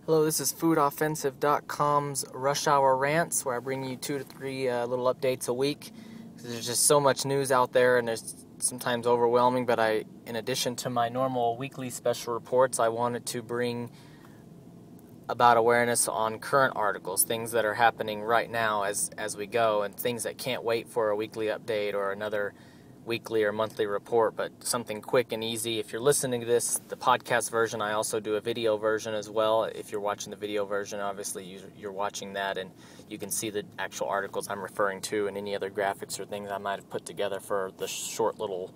Hello, this is foodoffensive.com's Rush Hour Rants, where I bring you 2 to 3 little updates a week. There's just so much news out there, and there's sometimes overwhelming, but in addition to my normal weekly special reports, I wanted to bring about awareness on current articles, things that are happening right now as we go, and things that can't wait for a weekly update or another weekly or monthly report, but something quick and easy. If you're listening to this, the podcast version, I also do a video version as well. If you're watching the video version, obviously you're watching that, and you can see the actual articles I'm referring to and any other graphics or things I might have put together for the short little,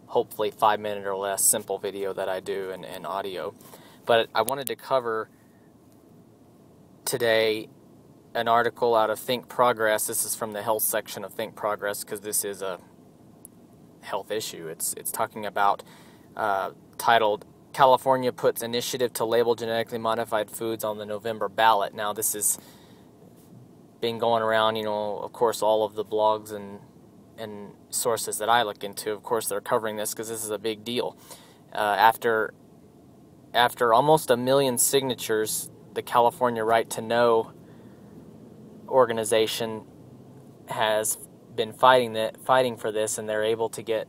hopefully 5-minute or less, simple video that I do and audio. But I wanted to cover today an article out of Think Progress. This is from the health section of Think Progress, because this is a health issue. It's talking about titled "California Puts Initiative to Label Genetically Modified Foods on the November Ballot." Now, this has been going around, of course, all of the blogs and sources that I look into, of course, they're covering this because this is a big deal. After almost 1 million signatures, the California Right to Know organization has been fighting for this, and they're able to get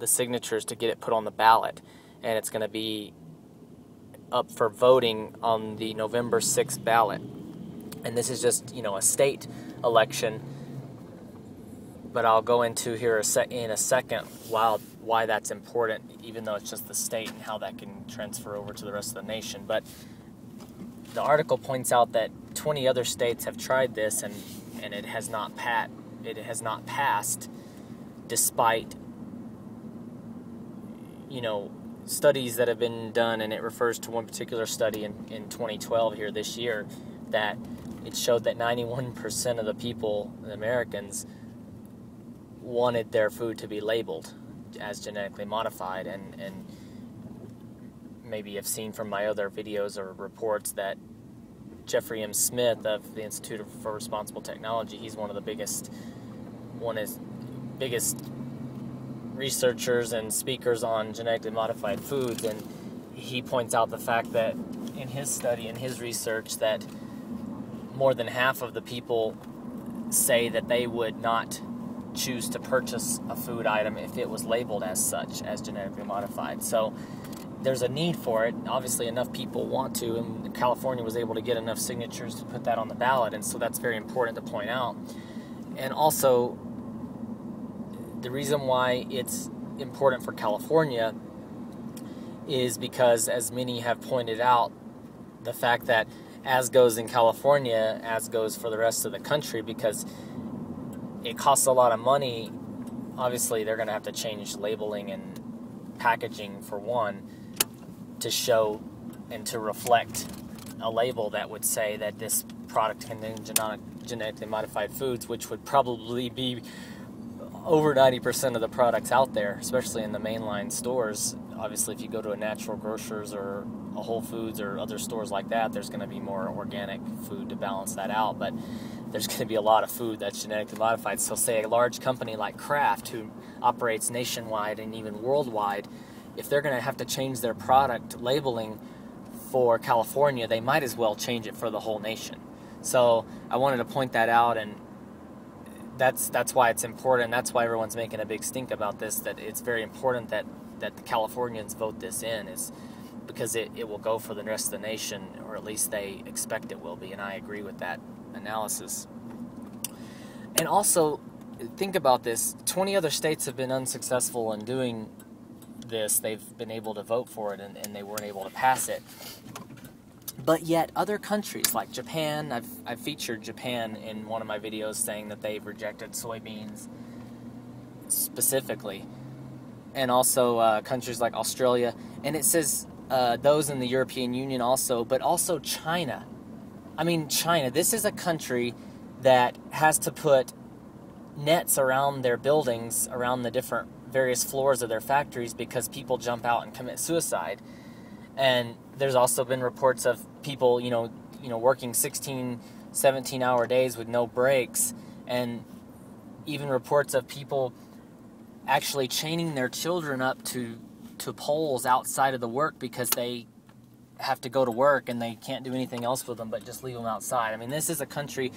the signatures to get it put on the ballot, and it's going to be up for voting on the November 6th ballot. And this is just a state election, but I'll go into here in a second why that's important, even though it's just the state, and how that can transfer over to the rest of the nation. But the article points out that 20 other states have tried this, and it has not passed, despite studies that have been done. And it refers to one particular study in 2012 here this year, that it showed that 91% of the people, the Americans, wanted their food to be labeled as genetically modified. And maybe you've seen from my other videos or reports that Jeffrey M. Smith of the Institute for Responsible Technology, he's one of the biggest researchers and speakers on genetically modified foods, and he points out the fact that in his study and his research that more than half of the people say that they would not choose to purchase a food item if it was labeled as such, as genetically modified. So there's a need for it. Obviously, enough people want to, and California was able to get enough signatures to put that on the ballot, and so that's very important to point out. And also, the reason why it's important for California is because, as many have pointed out, the fact that as goes in California, as goes for the rest of the country, because it costs a lot of money. Obviously, they're going to have to change labeling and packaging, for one, to show and to reflect a label that would say that this product contains genetically modified foods, which would probably be over 90% of the products out there, especially in the mainline stores. Obviously, if you go to a Natural Grocers or a Whole Foods or other stores like that, there's going to be more organic food to balance that out, but there's going to be a lot of food that's genetically modified. So say a large company like Kraft, who operates nationwide and even worldwide, if they're going to have to change their product labeling for California, they might as well change it for the whole nation. So I wanted to point that out, and that's why it's important. That's why everyone's making a big stink about this, that it's very important that the Californians vote this in, is because it will go for the rest of the nation, or at least they expect it will be, and I agree with that analysis. And also, think about this. 20 other states have been unsuccessful in doing this. They've been able to vote for it, and they weren't able to pass it. But yet other countries like Japan, I've featured Japan in one of my videos, saying that they've rejected soybeans specifically, and also countries like Australia, and it says those in the European Union also, but also China. I mean, China, this is a country that has to put nets around their buildings, around the different various floors of their factories, because people jump out and commit suicide. And there's also been reports of people, working 16, 17-hour days with no breaks, and even reports of people actually chaining their children up to poles outside of the work because they have to go to work and they can't do anything else with them but just leave them outside. I mean, this is a country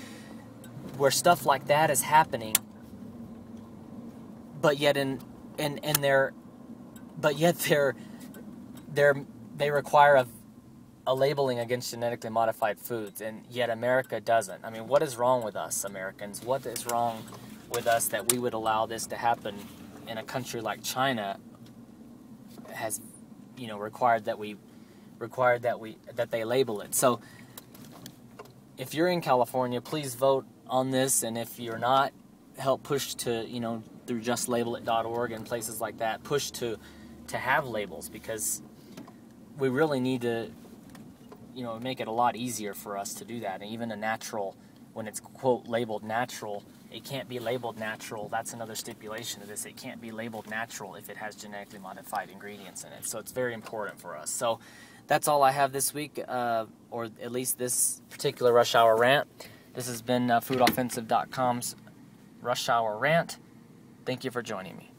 where stuff like that is happening, but yet they require a labeling against genetically modified foods, and yet America doesn't. I mean, what is wrong with us Americans? What is wrong with us that we would allow this to happen in a country like China has, required that they label it. So if you're in California, please vote on this, and if you're not, help push to, through justlabelIt.org and places like that, push to have labels, because we really need to, make it a lot easier for us to do that. And even a natural, when it's, quote, labeled natural, it can't be labeled natural. That's another stipulation of this. It can't be labeled natural if it has genetically modified ingredients in it. So it's very important for us. So that's all I have this week, or at least this particular Rush Hour Rant. This has been FoodOffensive.com's Rush Hour Rant. Thank you for joining me.